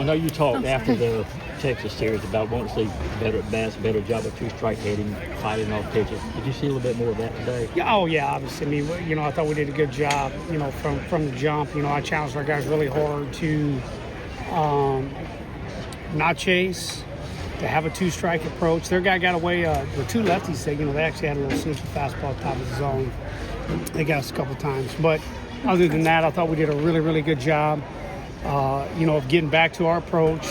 I know you talked after the Texas series about wanting to see better at bats, better job of two-strike hitting, fighting off pitches. Did you see a little bit more of that today? Yeah, oh yeah, obviously. I mean, I thought we did a good job, from the jump. I challenged our guys really hard to not chase, to have a two-strike approach. Their guy got away, the two lefties, they actually had a little sneaky fastball top of the zone. They got us a couple times. But other than that, I thought we did a really, really good job, of getting back to our approach,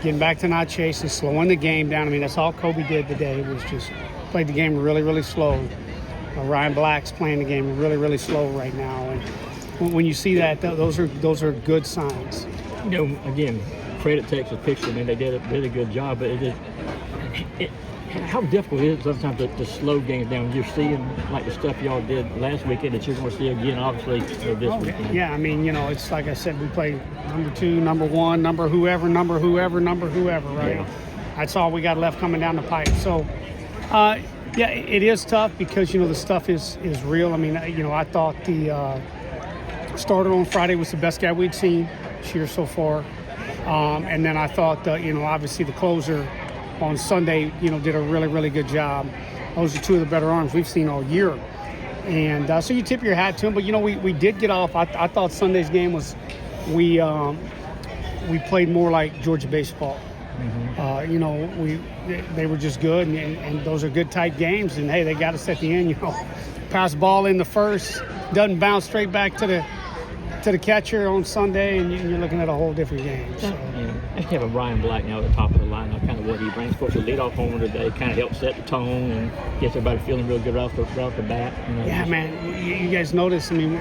getting back to not chasing, slowing the game down. I mean, that's all Kolby did today, was just played the game really, really slow. Ryan Black's playing the game really, really slow right now. And when you see that, those are good signs. Again, credit Texas pitchers. I mean, they did a really good job, but how difficult is it sometimes to slow games down? You're seeing like the stuff y'all did last weekend that you're going to see again, obviously, this weekend. Yeah, I mean, it's like I said, we play number 2, number 1, number whoever, right? Yeah. That's all we got left coming down the pipe. So, yeah, it is tough because, the stuff is real. I mean, I thought the starter on Friday was the best guy we'd seen this year so far. And then I thought, obviously the closer on Sunday, did a really, really good job. Those are two of the better arms we've seen all year. And so you tip your hat to them. But, we did get off. I thought Sunday's game was, we played more like Georgia baseball. Mm-hmm. They were just good, and those are good tight games. And, hey, they got us at the end, pass ball in the first, doesn't bounce straight back to the catcher on Sunday, and you're looking at a whole different game. So. Yeah. I have a Ryan Black now at the top of the lineup, kind of what he brings. Of course, the leadoff homer today kind of helps set the tone and gets everybody feeling real good right off the bat. Yeah, man. You guys notice, I mean,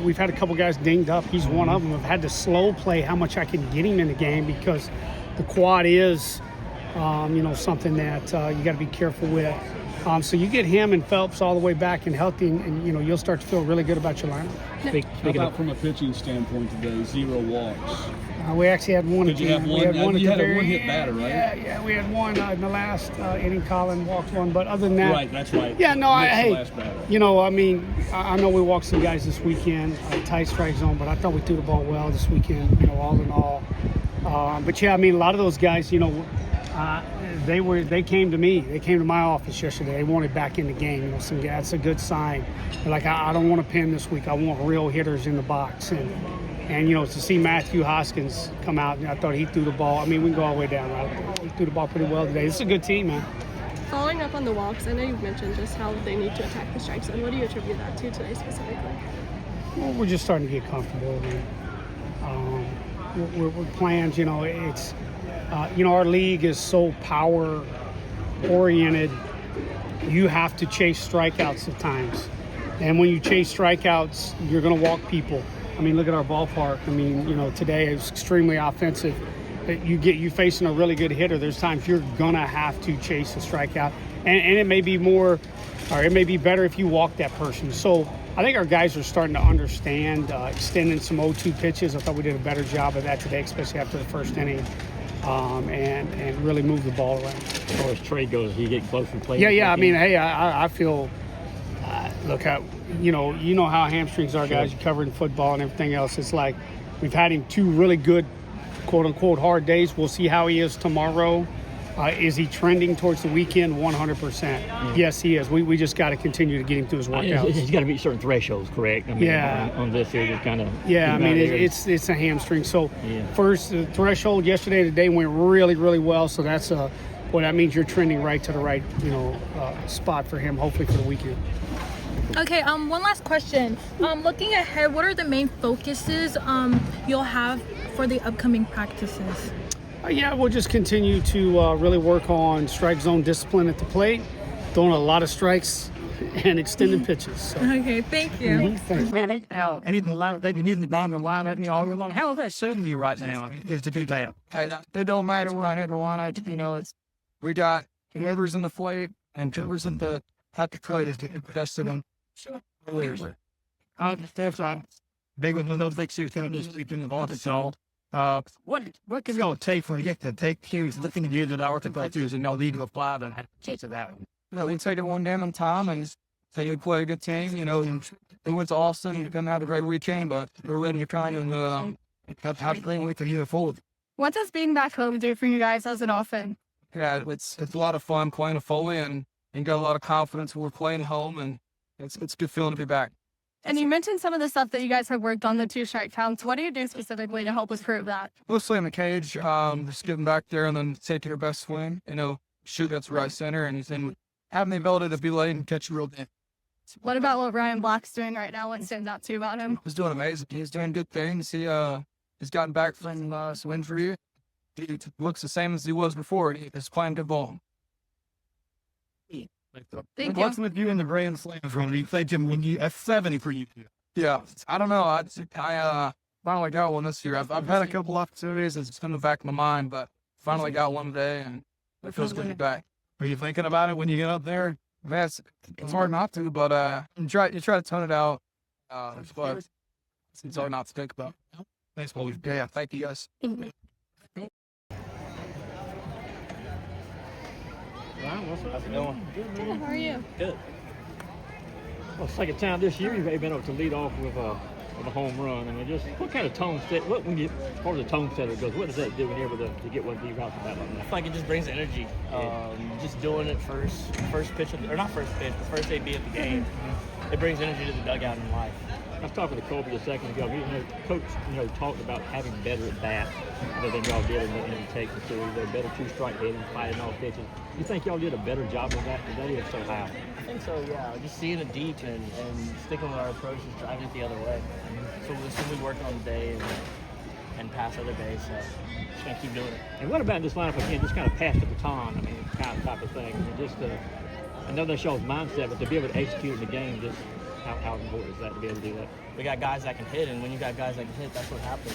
we've had a couple guys dinged up. He's one of them. I've had to slow play how much I can get him in the game because the quad is, something that you got to be careful with. So you get him and Phelps all the way back and healthy, and you'll start to feel really good about your lineup. How about from a pitching standpoint today? 0 walks. We actually had one. Did you have one? You had a one-hit batter, right? Yeah, we had one in the last inning. Colin walked one, but other than that, right, that's right. Yeah, no, I know we walked some guys this weekend, tight strike zone, but I thought we threw the ball well this weekend. All in all, but yeah, I mean, a lot of those guys, they came to me. They came to my office yesterday. They wanted back in the game. Some guys, that's a good sign. They're like, I don't want to pin this week. I want real hitters in the box. And to see Matthew Hoskins come out, I thought he threw the ball. I mean, we can go all the way down. Right? He threw the ball pretty well today. This is a good team, man. Following up on the walks, I know you've mentioned just how they need to attack the strike zone. What do you attribute that to today specifically? Well, we're just starting to get comfortable. We're playing, it's... our league is so power-oriented. You have to chase strikeouts at times. And when you chase strikeouts, you're going to walk people. I mean, look at our ballpark. I mean, today is extremely offensive. You facing a really good hitter, there's times you're going to have to chase a strikeout. And it may be more, or it may be better if you walk that person. So I think our guys are starting to understand extending some 0-2 pitches. I thought we did a better job of that today, especially after the first inning. And really move the ball around. As far as trade goes, you get close to playing. Yeah. I mean, hey, I feel. Look, you know how hamstrings are, guys. You covered in football and everything else. It's like we've had him 2 really good, quote unquote, hard days. We'll see how he is tomorrow. Is he trending towards the weekend? 100%. Yes, he is. We just got to continue to get him through his workouts. He's got to meet certain thresholds, correct? I mean, on this here, just kind of. Yeah, I mean, it's a hamstring. So first, the threshold yesterday and today went really, really well. So that's well, that means you're trending right to the right, spot for him, hopefully for the weekend. Okay, one last question. Looking ahead, what are the main focuses you'll have for the upcoming practices? We'll just continue to really work on strike zone discipline at the plate, throwing a lot of strikes and extending pitches. So. Okay, thank you. Mm-hmm. Anything like that, you need the bottom line at me all year long. How is that serving you right now? Is to do that? It don't matter what I ever want. We got whoever's in the plate and whoever's in the at the plate is the best of them. So, big one those big suits that just sleep in the ball. So, what can y'all take for you get to take cues, looking at you that our to and no lead to apply and chase of that? Well, we take it one damn time and say we play a good team, and it was awesome. You're going to have a great weekend, but we're ready to try and have a great week to move forward. What does being back home do for you guys as an offense? Yeah, it's a lot of fun playing with Foley and got a lot of confidence when we're playing home, and it's a good feeling to be back. And you mentioned some of the stuff that you guys have worked on, the 2 strike counts. What do you do specifically to help improve that? Mostly in the cage, just getting back there and then taking your best swing, shoot against right center, and then having the ability to be late and catch a real game. What about what Ryan Black's doing right now? What stands out to you about him? He's doing amazing. He's doing good things. He's gotten back from some injury. He looks the same as he was before. He's playing good ball. Thank What's you. with you in the Grand Slams run? Do you think him when you at 70 for you? Yeah, I don't know. I finally got one this year. I've had a couple opportunities. It's in the back of my mind, but finally got one today, and it feels good to be back. Are you thinking about it when you get up there? Man, it's hard not to, but you try to tone it out. But it's hard not to think about. Thanks, Paul. Yeah, thank you guys. How's it going? Good. How are you? Good. Well, second time this year you've been able to lead off with a home run. I mean, just what kind of tone set? When you part of the tone setter goes, what does that do when you're able to get one of these out the bat like that? I feel like it just brings energy. Just doing it first pitch, or not first pitch, but first AB of the game. It brings energy to the dugout in life. I was talking to Kolby a second ago. Coach, talked about having better at bat than y'all did in the Texas series. They're better 2-strike hitting, fighting off pitches. You think y'all did a better job of that today, if so how? I think so, yeah. Just seeing it deep and sticking with our approach is driving it the other way. So this is we work on today and pass other days. So just gonna keep doing it. And what about this lineup again? Just kind of pass the baton. I mean, kind of type of thing. I mean, just I know that shows mindset, but to be able to execute in the game, just how important is that to be able to do that? We got guys that can hit, and when you got guys that can hit, that's what happens.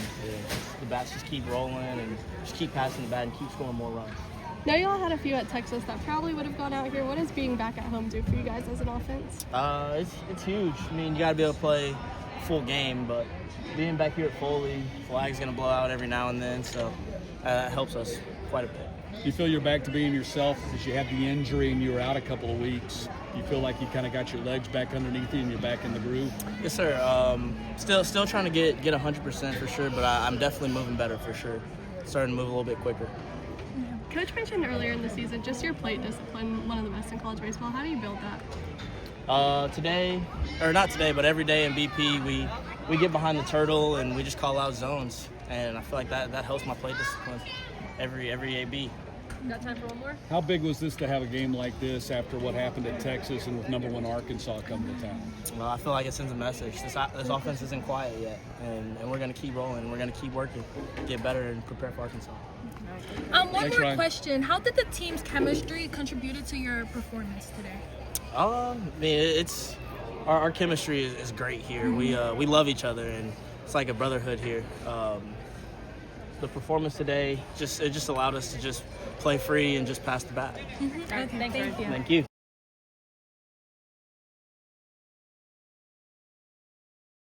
The bats just keep rolling and just keep passing the bat and keep scoring more runs. Now y'all had a few at Texas that probably would have gone out here. What does being back at home do for you guys as an offense? It's huge. I mean, you got to be able to play full game, but being back here at Foley, flag's going to blow out every now and then, so that helps us quite a bit. You feel you're back to being yourself because you had the injury and you were out a couple of weeks. You feel like you kind of got your legs back underneath you and you're back in the groove? Yes, sir. Still trying to get 100% for sure, but I'm definitely moving better for sure. Starting to move a little bit quicker. Coach mentioned earlier in the season just your plate discipline, one of the best in college baseball. How do you build that? Today, or not today, but every day in BP, we get behind the turtle and we just call out zones, and I feel like that helps my plate discipline every AB. Got time for one more? How big was this to have a game like this after what happened at Texas and with #1 Arkansas coming to town? Well, I feel like it sends a message. This offense isn't quiet yet, and we're going to keep rolling. We're going to keep working, get better, and prepare for Arkansas. One Thanks, more Ryan. question. How did the team's chemistry contribute to your performance today? I mean, our chemistry is great here. We love each other, and it's like a brotherhood here. The performance today just allowed us to just play free and just pass the bat. Okay, thank you. Thank you.